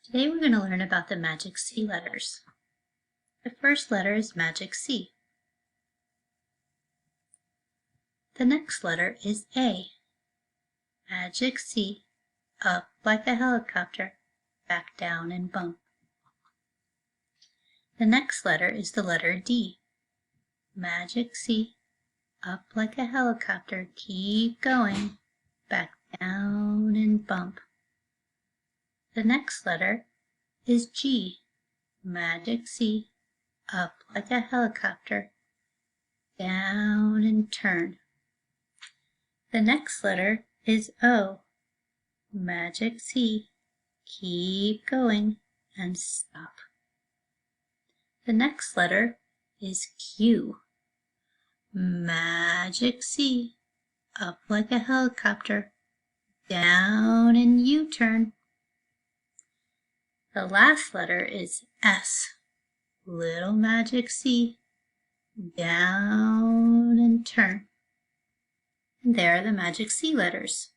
Today we're going to learn about the magic C letters. The first letter is magic C. The next letter is A. Magic C, up like a helicopter, back down and bump. The next letter is the letter D. Magic C, up like a helicopter, keep going, back down and bump. The next letter is G. Magic C, up like a helicopter, down and turn. The next letter is O. Magic C, keep going and stop. The next letter is Q. Magic C, up like a helicopter, down and U-turn. The last letter is S. Little magic C, down and turn. And there are the magic C letters.